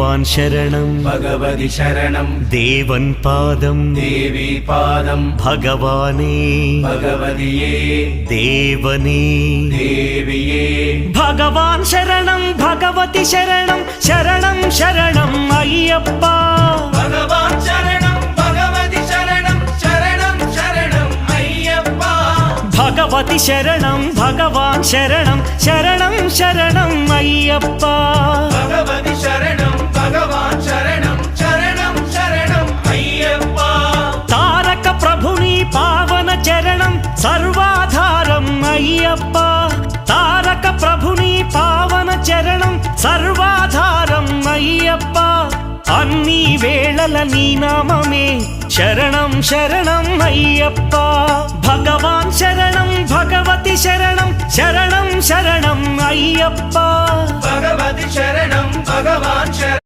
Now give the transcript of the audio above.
भगवान् शरणं भगवति शरणं देवन् पादं देवी पादं भगवाने भगवदिये देवने देविये भगवान् शरणं भगवति शरणं शरणं शरणं अय्यप्पा भगवान् शरणं भगवति शरणं शरणं शरणं अय्यप्पा भगवति शरणं भगवान् शरणं शरणं शरणं अय्यप्पा भगवति शरणं भगवान् शरणं शरणं शरणं अय्यप्पा तारक प्रभुनि पावन चरणं सर्वाधारं अय्यप्पा तारक प्रभुनि पावन चरणं सर्वाधारं अय्यप्पा अन्नी वेळల నీ నామమే శరణం శరణం అయ్యప్పా భగవాన్ శరణం భగవతి శరణం శరణం శరణం అయ్యప్పా भगवति शरणं भगवान् शरणं